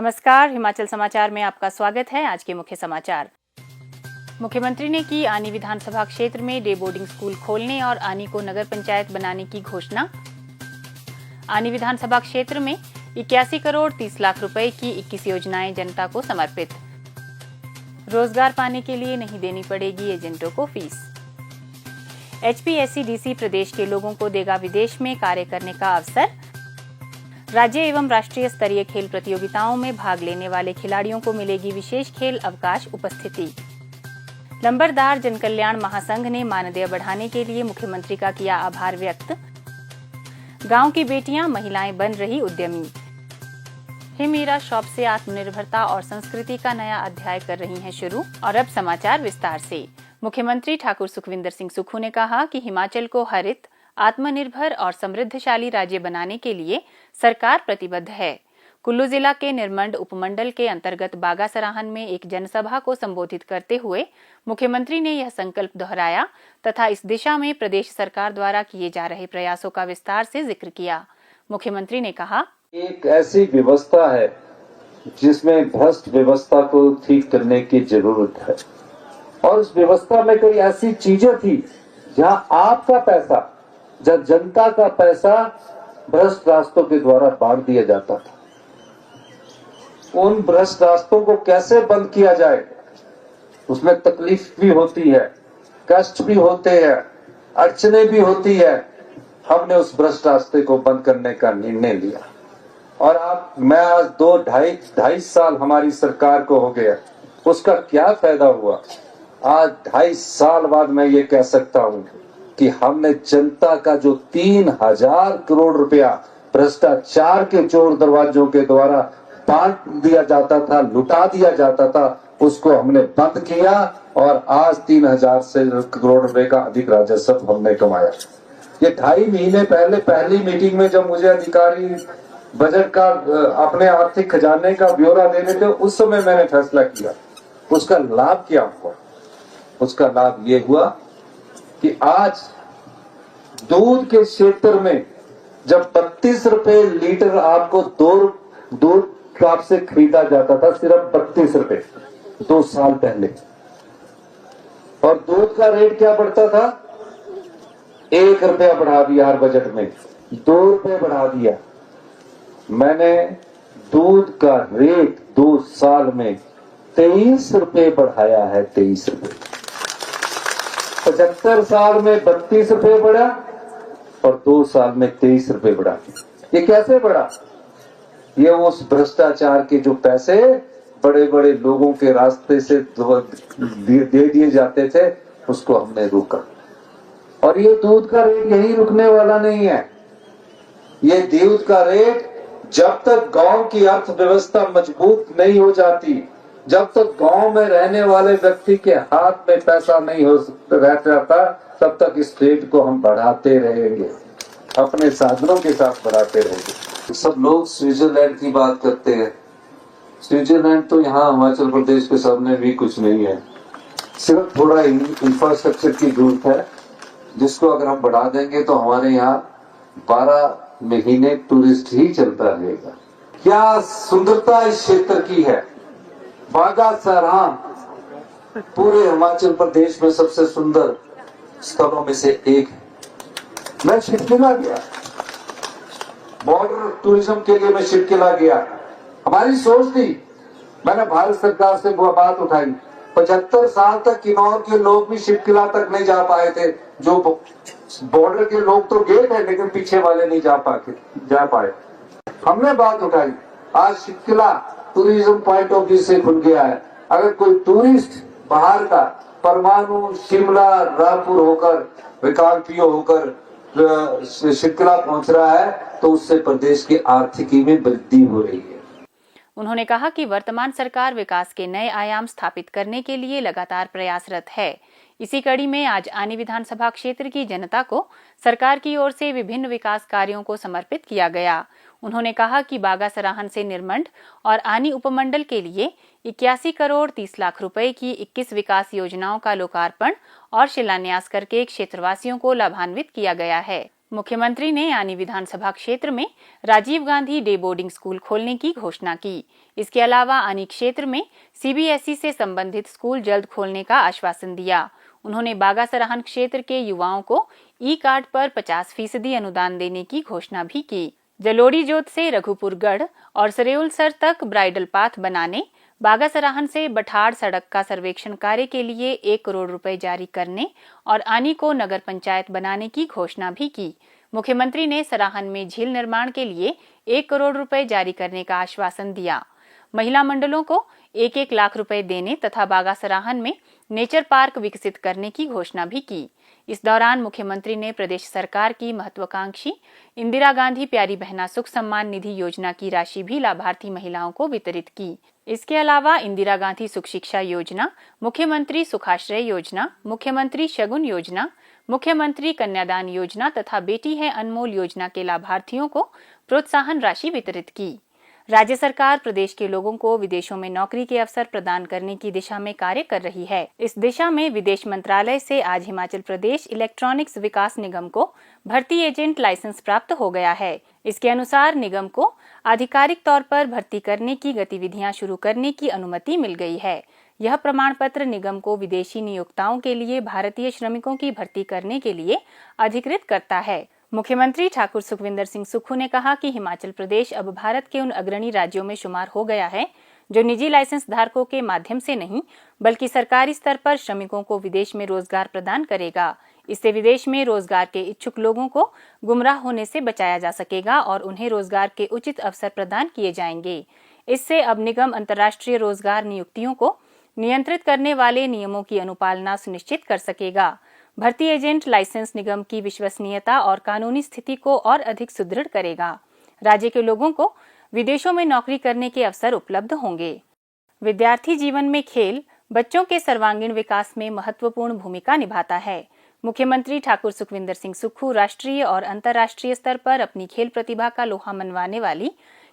नमस्कार, हिमाचल समाचार में आपका स्वागत है। आज के मुख्य समाचार। मुख्यमंत्री ने की आनी विधानसभा क्षेत्र में डे बोर्डिंग स्कूल खोलने और आनी को नगर पंचायत बनाने की घोषणा। आनी विधानसभा क्षेत्र में 81 करोड़ 30 लाख रुपए की 21 योजनाएं जनता को समर्पित। रोजगार पाने के लिए नहीं देनी पड़ेगी एजेंटों को फीस। HPSC-DC प्रदेश के लोगों को देगा विदेश में कार्य करने का अवसर। राज्य एवं राष्ट्रीय स्तरीय खेल प्रतियोगिताओं में भाग लेने वाले खिलाड़ियों को मिलेगी विशेष खेल अवकाश उपस्थिति। लंबरदार जनकल्याण महासंघ ने मानदेय बढ़ाने के लिए मुख्यमंत्री का किया आभार व्यक्त। गांव की बेटियां महिलाएं बन रही उद्यमी। हिमीरा शॉप से आत्मनिर्भरता और संस्कृति का नया अध्याय कर रही हैं शुरू। और अब समाचार विस्तार से। मुख्यमंत्री ठाकुर सुखविंदर सिंह सुक्खू ने कहा कि हिमाचल को हरित, आत्मनिर्भर और समृद्धशाली राज्य बनाने के लिए सरकार प्रतिबद्ध है। कुल्लू जिला के निरमंड उपमंडल के अंतर्गत बागा सराहन में एक जनसभा को संबोधित करते हुए मुख्यमंत्री ने यह संकल्प दोहराया तथा इस दिशा में प्रदेश सरकार द्वारा किए जा रहे प्रयासों का विस्तार से जिक्र किया। मुख्यमंत्री ने कहा, एक ऐसी व्यवस्था है जिसमें भ्रष्ट व्यवस्था को ठीक करने की जरूरत है और उस व्यवस्था में कई ऐसी चीजें थी जहां आपका पैसा, जब जनता का पैसा भ्रष्ट रास्तों के द्वारा बांट दिया जाता था। उन भ्रष्ट रास्तों को कैसे बंद किया जाए, उसमें तकलीफ भी होती है, कष्ट भी होते हैं, अड़चने भी होती है। हमने उस भ्रष्ट रास्ते को बंद करने का निर्णय लिया और मैं आज 2-2.5 साल हमारी सरकार को हो गया। उसका क्या फायदा हुआ? आज 2.5 साल बाद मैं ये कह सकता हूं कि हमने जनता का जो 3000 करोड़ रुपया भ्रष्टाचार के चोर दरवाजों के द्वारा बांट दिया जाता था, लुटा दिया जाता था, उसको हमने बंद किया और आज 3000 करोड़ रुपए का अधिक राजस्व हमने कमाया। ये 2.5 महीने पहले पहली मीटिंग में जब मुझे अधिकारी बजट का अपने आर्थिक खजाने का ब्यौरा देने थे, उस समय मैंने फैसला किया। उसका लाभ क्या हुआ? उसका लाभ ये हुआ कि आज दूध के क्षेत्र में जब 32 रुपए लीटर आपको दूध आपसे खरीदा जाता था, सिर्फ 32 रुपए 2 साल पहले, और दूध का रेट क्या बढ़ता था? 1 रुपया बढ़ा दिया हर बजट में, 2 रुपए बढ़ा दिया। मैंने दूध का रेट 2 साल में 23 रुपए बढ़ाया है। 23 रुपए 75 साल में 32 रुपए बढ़ा और 2 साल में 23 रुपए बढ़ा। ये कैसे बढ़ा? ये उस भ्रष्टाचार के जो पैसे बड़े बड़े लोगों के रास्ते से दे दिए जाते थे, उसको हमने रोका। और ये दूध का रेट यही रुकने वाला नहीं है। ये दूध का रेट जब तक गांव की अर्थव्यवस्था मजबूत नहीं हो जाती, जब तक गांव में रहने वाले व्यक्ति के हाथ में पैसा नहीं हो रहता, तब तक इस रेट को हम बढ़ाते रहेंगे, अपने साधनों के साथ बढ़ाते रहेंगे। सब लोग स्विट्जरलैंड की बात करते हैं। स्विट्जरलैंड तो यहाँ हिमाचल प्रदेश के सामने भी कुछ नहीं है। सिर्फ थोड़ा इंफ्रास्ट्रक्चर की जरूरत है, जिसको अगर हम बढ़ा देंगे तो हमारे यहाँ 12 महीने टूरिस्ट ही चलता रहेगा। क्या सुंदरता इस क्षेत्र की है। बागा सराहन पूरे हिमाचल प्रदेश में सबसे सुंदर स्थलों में से एक है। मैं शिरकिला गया, बॉर्डर टूरिज्म के लिए मैं शिरकिला गया। हमारी सोच थी, मैंने भारत सरकार से वो बात उठाई, 75 साल तक किन्नौर के लोग भी शिरकिला तक नहीं जा पाए थे। जो बॉर्डर के लोग तो गए थे, लेकिन पीछे वाले नहीं जा पाए। हमने बात उठाई, आज शिरकिला टूरिज्म पॉइंट ऑफ व्यू से खुल गया है। अगर कोई टूरिस्ट बाहर का परमाणु, शिमला, रामपुर होकर, विकासपियो होकर शिरकिला पहुंच रहा है, तो उससे प्रदेश की आर्थिकी में वृद्धि हो रही है। उन्होंने कहा कि वर्तमान सरकार विकास के नए आयाम स्थापित करने के लिए लगातार प्रयासरत है। इसी कड़ी में आज आनी विधानसभा क्षेत्र की जनता को सरकार की ओर से विभिन्न विकास कार्यों को समर्पित किया गया। उन्होंने कहा कि बागा सराहन से निरमंड और आनी उपमंडल के लिए 81 करोड़ 30 लाख रुपए की 21 विकास योजनाओं का लोकार्पण और शिलान्यास करके क्षेत्रवासियों को लाभान्वित किया गया है। मुख्यमंत्री ने आनी विधानसभा क्षेत्र में Rajiv Gandhi day boarding school खोलने की घोषणा की। इसके अलावा आनी क्षेत्र में सीबीएसई से संबंधित स्कूल जल्द खोलने का आश्वासन दिया। उन्होंने बागासराहन क्षेत्र के युवाओं को ई कार्ड पर 50% अनुदान देने की घोषणा भी की। जलोड़ी जोत से रघुपुरगढ़ और सरेउलसर तक ब्राइडल पाथ बनाने, बागासराहन से बठाड़ सड़क का सर्वेक्षण कार्य के लिए 1 करोड़ रुपए जारी करने और आनी को नगर पंचायत बनाने की घोषणा भी की। मुख्यमंत्री ने सराहन में झील निर्माण के लिए 1 करोड़ रुपए जारी करने का आश्वासन दिया। महिला मंडलों को 1-1 लाख रुपए देने तथा बागासराहन में नेचर पार्क विकसित करने की घोषणा भी की। इस दौरान मुख्यमंत्री ने प्रदेश सरकार की महत्वाकांक्षी इंदिरा गांधी प्यारी बहना सुख सम्मान निधि योजना की राशि भी लाभार्थी महिलाओं को वितरित की। इसके अलावा इंदिरा गांधी सुख शिक्षा योजना, मुख्यमंत्री सुखाश्रय योजना, मुख्यमंत्री शगुन योजना, मुख्यमंत्री कन्यादान योजना तथा बेटी है अनमोल योजना के लाभार्थियों को प्रोत्साहन राशि वितरित की। राज्य सरकार प्रदेश के लोगों को विदेशों में नौकरी के अवसर प्रदान करने की दिशा में कार्य कर रही है। इस दिशा में विदेश मंत्रालय से आज हिमाचल प्रदेश इलेक्ट्रॉनिक्स विकास निगम को भर्ती एजेंट लाइसेंस प्राप्त हो गया है। इसके अनुसार निगम को आधिकारिक तौर पर भर्ती करने की गतिविधियां शुरू करने की अनुमति मिल गई है। यह प्रमाण पत्र निगम को विदेशी नियोक्ताओं के लिए भारतीय श्रमिकों की भर्ती करने के लिए अधिकृत करता है। मुख्यमंत्री ठाकुर सुखविंदर सिंह सुक्खू ने कहा कि हिमाचल प्रदेश अब भारत के उन अग्रणी राज्यों में शुमार हो गया है जो निजी लाइसेंस धारकों के माध्यम से नहीं बल्कि सरकारी स्तर पर श्रमिकों को विदेश में रोजगार प्रदान करेगा। इससे विदेश में रोजगार के इच्छुक लोगों को गुमराह होने से बचाया जा सकेगा और उन्हें रोजगार के उचित अवसर प्रदान किए जाएंगे। इससे अब निगम अंतर्राष्ट्रीय रोजगार नियुक्तियों को नियंत्रित करने वाले नियमों की अनुपालना सुनिश्चित कर सकेगा। भर्ती एजेंट लाइसेंस निगम की विश्वसनीयता और कानूनी स्थिति को और अधिक सुदृढ़ करेगा। राज्य के लोगों को विदेशों में नौकरी करने के अवसर उपलब्ध होंगे। विद्यार्थी जीवन में खेल बच्चों के सर्वांगीण विकास में महत्वपूर्ण भूमिका निभाता है। मुख्यमंत्री ठाकुर सुखविंदर सिंह सुक्खू राष्ट्रीय और अंतर्राष्ट्रीय स्तर पर अपनी खेल प्रतिभा का लोहा मनवाने वाली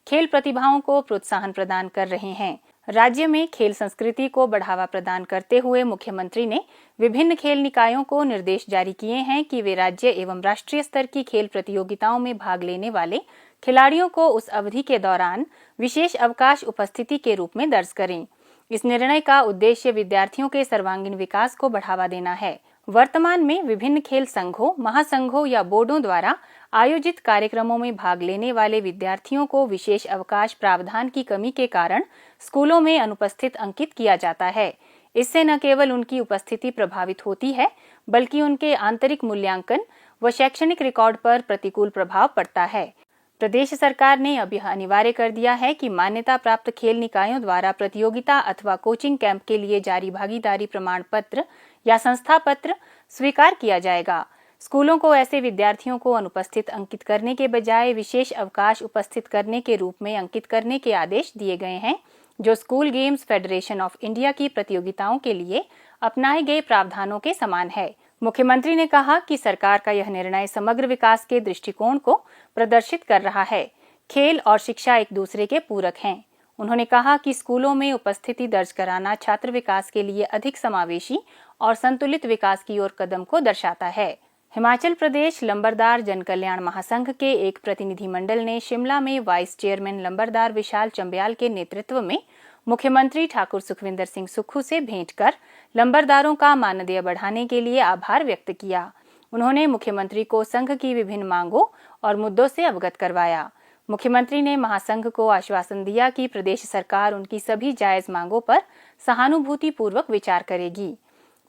खेल प्रतिभाओं को प्रोत्साहन प्रदान कर रहे हैं। राज्य में खेल संस्कृति को बढ़ावा प्रदान करते हुए मुख्यमंत्री ने विभिन्न खेल निकायों को निर्देश जारी किए हैं कि वे राज्य एवं राष्ट्रीय स्तर की खेल प्रतियोगिताओं में भाग लेने वाले खिलाड़ियों को उस अवधि के दौरान विशेष अवकाश उपस्थिति के रूप में दर्ज करें। इस निर्णय का उद्देश्य विद्यार्थियों के सर्वांगीण विकास को बढ़ावा देना है। वर्तमान में विभिन्न खेल संघों, महासंघों या बोर्डों द्वारा आयोजित कार्यक्रमों में भाग लेने वाले विद्यार्थियों को विशेष अवकाश प्रावधान की कमी के कारण स्कूलों में अनुपस्थित अंकित किया जाता है। इससे न केवल उनकी उपस्थिति प्रभावित होती है बल्कि उनके आंतरिक मूल्यांकन व शैक्षणिक रिकॉर्ड पर प्रतिकूल प्रभाव पड़ता है। प्रदेश सरकार ने अब यह अनिवार्य कर दिया है कि मान्यता प्राप्त खेल निकायों द्वारा प्रतियोगिता अथवा कोचिंग कैंप के लिए जारी भागीदारी प्रमाण पत्र या संस्था पत्र स्वीकार किया जाएगा। स्कूलों को ऐसे विद्यार्थियों को अनुपस्थित अंकित करने के बजाय विशेष अवकाश उपस्थित करने के रूप में अंकित करने के आदेश दिए गए हैं, जो school games federation of India की प्रतियोगिताओं के लिए अपनाए गए प्रावधानों के समान है। मुख्यमंत्री ने कहा कि सरकार का यह निर्णय समग्र विकास के दृष्टिकोण को प्रदर्शित कर रहा है। खेल और शिक्षा एक दूसरे के पूरक हैं। उन्होंने कहा कि स्कूलों में उपस्थिति दर्ज कराना छात्र विकास के लिए अधिक समावेशी और संतुलित विकास की ओर कदम को दर्शाता है। हिमाचल प्रदेश लंबरदार जन कल्याण महासंघ के एक प्रतिनिधिमंडल ने शिमला में वाइस चेयरमैन लंबरदार विशाल चंबयाल के नेतृत्व में मुख्यमंत्री ठाकुर सुखविंदर सिंह सुक्खू से भेंट कर लंबरदारों का मानदेय बढ़ाने के लिए आभार व्यक्त किया। उन्होंने मुख्यमंत्री को संघ की विभिन्न मांगों और मुद्दों से अवगत करवाया। मुख्यमंत्री ने महासंघ को आश्वासन दिया कि प्रदेश सरकार उनकी सभी जायज मांगों पर सहानुभूतिपूर्वक विचार करेगी।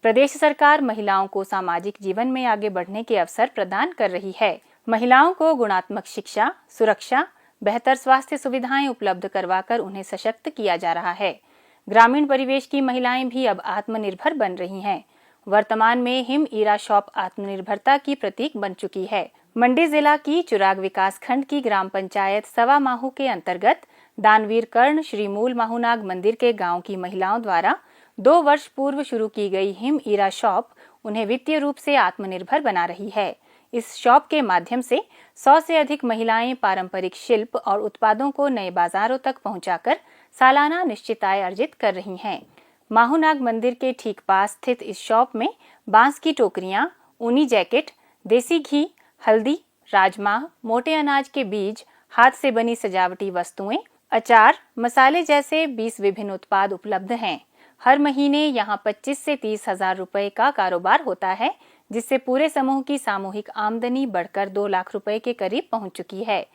प्रदेश सरकार महिलाओं को सामाजिक जीवन में आगे बढ़ने के अवसर प्रदान कर रही है। महिलाओं को गुणात्मक शिक्षा, सुरक्षा, बेहतर स्वास्थ्य सुविधाएं उपलब्ध करवाकर उन्हें सशक्त किया जा रहा है। ग्रामीण परिवेश की महिलाएं भी अब आत्मनिर्भर बन रही हैं। वर्तमान में हिम ईरा शॉप आत्मनिर्भरता की प्रतीक बन चुकी है। मंडी जिला की चुराग विकास खंड की ग्राम पंचायत सवा माहू के अंतर्गत दानवीर कर्ण श्री मूल माहूनाग मंदिर के गांव की महिलाओं द्वारा 2 वर्ष पूर्व शुरू की गई हिम ईरा शॉप उन्हें वित्तीय रूप से आत्मनिर्भर बना रही है। इस शॉप के माध्यम से 100 से अधिक महिलाएं पारंपरिक शिल्प और उत्पादों को नए बाजारों तक पहुंचाकर सालाना निश्चित आय अर्जित कर रही हैं। माहूनाग मंदिर के ठीक पास स्थित इस शॉप में बांस की टोकरियां, ऊनी जैकेट, देसी घी, हल्दी, राजमा, मोटे अनाज के बीज, हाथ से बनी सजावटी वस्तुएं, अचार, मसाले जैसे 20 विभिन्न उत्पाद उपलब्ध हैं। हर महीने यहाँ 25 से 30 हजार रुपए का कारोबार होता है, जिससे पूरे समूह की सामूहिक आमदनी बढ़कर 2 लाख रुपए के करीब पहुंच चुकी है।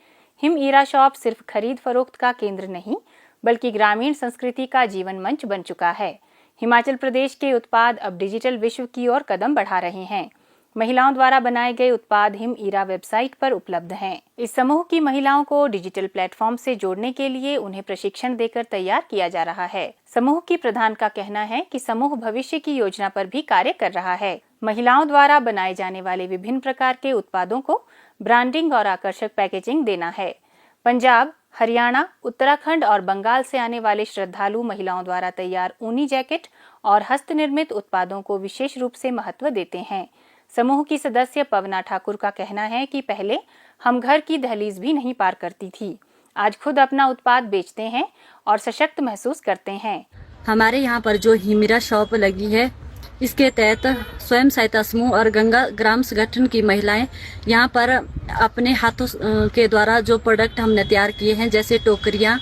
हिम ईरा शॉप सिर्फ खरीद फरोख्त का केंद्र नहीं, बल्कि ग्रामीण संस्कृति का जीवन मंच बन चुका है। हिमाचल प्रदेश के उत्पाद अब डिजिटल विश्व की ओर कदम बढ़ा रहे हैं। महिलाओं द्वारा बनाए गए उत्पाद हिम ईरा वेबसाइट पर उपलब्ध हैं। इस समूह की महिलाओं को डिजिटल प्लेटफॉर्म से जोड़ने के लिए उन्हें प्रशिक्षण देकर तैयार किया जा रहा है। समूह की प्रधान का कहना है कि समूह भविष्य की योजना पर भी कार्य कर रहा है। महिलाओं द्वारा बनाए जाने वाले विभिन्न प्रकार के उत्पादों को ब्रांडिंग और आकर्षक पैकेजिंग देना है। पंजाब, हरियाणा, उत्तराखंड और बंगाल से आने वाले श्रद्धालु महिलाओं द्वारा तैयार ऊनी जैकेट और हस्तनिर्मित उत्पादों को विशेष रूप से महत्व देते हैं। समूह की सदस्य पवना ठाकुर का कहना है कि पहले हम घर की दहलीज भी नहीं पार करती थी, आज खुद अपना उत्पाद बेचते हैं और सशक्त महसूस करते हैं। हमारे यहाँ पर जो हिम ईरा शॉप लगी है, इसके तहत स्वयं सहायता समूह और गंगा ग्राम संगठन की महिलाएं यहाँ पर अपने हाथों के द्वारा जो प्रोडक्ट हमने तैयार किए हैं, जैसे टोकरियाँ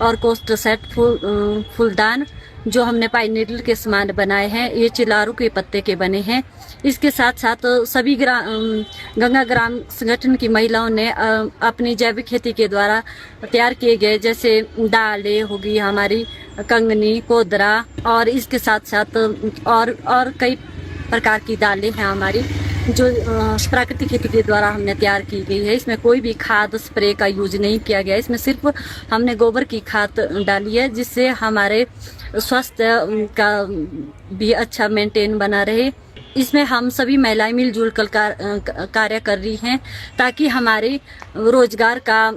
और कोस्टर सेट, फूलदान, जो हमने पाई नीडल के सामान बनाए हैं, ये चिलारू के पत्ते के बने हैं। इसके साथ साथ सभी गंगा ग्राम संगठन की महिलाओं ने अपनी जैविक खेती के द्वारा तैयार किए गए, जैसे दालें होगी हमारी, कंगनी, कोदरा, और इसके साथ साथ और कई प्रकार की दालें हैं हमारी, जो प्राकृतिक खेती के द्वारा हमने तैयार की गई है। इसमें कोई भी खाद स्प्रे का यूज नहीं किया गया, इसमें सिर्फ हमने गोबर की खाद डाली है, जिससे हमारे स्वास्थ्य का भी अच्छा मेंटेन बना रहे। इसमें हम सभी महिलाएं मिलजुल कर कार्य कर रही हैं, ताकि हमारे रोजगार का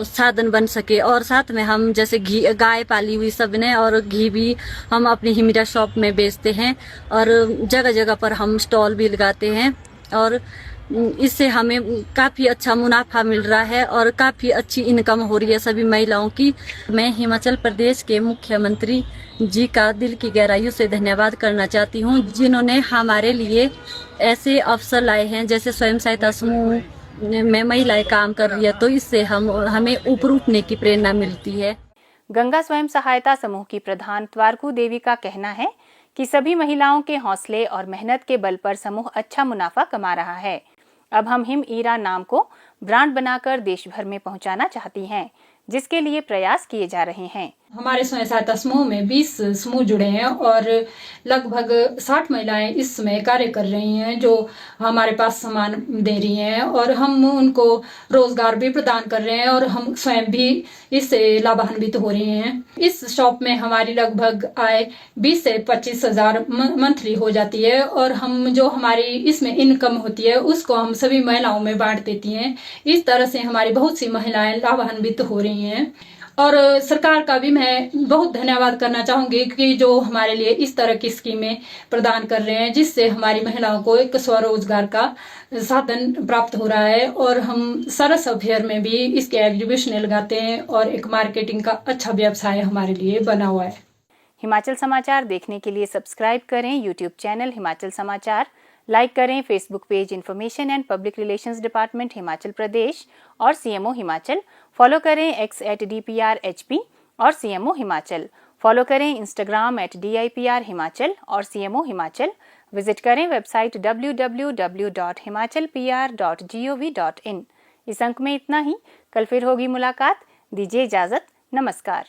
साधन बन सके। और साथ में हम जैसे घी, गाय पाली हुई सबने, और घी भी हम अपनी हिम ईरा शॉप में बेचते हैं, और जगह जगह पर हम स्टॉल भी लगाते हैं, और इससे हमें काफ़ी अच्छा मुनाफा मिल रहा है और काफ़ी अच्छी इनकम हो रही है सभी महिलाओं की। मैं हिमाचल प्रदेश के मुख्यमंत्री जी का दिल की गहराइयों से धन्यवाद करना चाहती हूँ, जिन्होंने हमारे लिए ऐसे अवसर लाए हैं। जैसे स्वयं सहायता समूह में महिलाएं काम कर रही है, तो इससे हमें ऊपर उठने की प्रेरणा मिलती है। गंगा स्वयं सहायता समूह की प्रधान त्वारकू देवी का कहना है कि सभी महिलाओं के हौसले और मेहनत के बल पर समूह अच्छा मुनाफा कमा रहा है। अब हम हिम ईरा नाम को ब्रांड बनाकर देश भर में पहुंचाना चाहती हैं, जिसके लिए प्रयास किए जा रहे हैं। हमारे स्वयं सहायता समूह में 20 समूह जुड़े हैं और लगभग 60 महिलाएं इस समय कार्य कर रही हैं, जो हमारे पास सामान दे रही हैं, और हम उनको रोजगार भी प्रदान कर रहे हैं, और हम स्वयं भी इससे लाभान्वित हो रहे हैं। इस शॉप में हमारी लगभग आय 20 से 25 हजार मंथली हो जाती है, और हम जो हमारी इसमें इनकम होती है उसको हम सभी महिलाओं में बांट देती हैं। इस तरह से हमारी बहुत सी महिलाएं लाभान्वित हो रही हैं। और सरकार का भी मैं बहुत धन्यवाद करना चाहूंगी कि जो हमारे लिए इस तरह की स्कीमें प्रदान कर रहे हैं, जिससे हमारी महिलाओं को एक स्वरोजगार का साधन प्राप्त हो रहा है। और हम सरस अफेयर में भी इसके एग्जीबिशन लगाते हैं, और एक मार्केटिंग का अच्छा व्यवसाय हमारे लिए बना हुआ है। हिमाचल समाचार देखने के लिए सब्सक्राइब करें YouTube channel Himachal Samachar, like करें Facebook page information and public relations department Himachal Pradesh और सीएमओ हिमाचल, फॉलो करें x@DPRHP और सीएमओ हिमाचल, फॉलो करें इंस्टाग्राम @DIPR हिमाचल और सीएमओ हिमाचल, विजिट करें वेबसाइट www.himachalpr.gov.in। इस अंक में इतना ही, कल फिर होगी मुलाकात, दीजिए इजाजत, नमस्कार।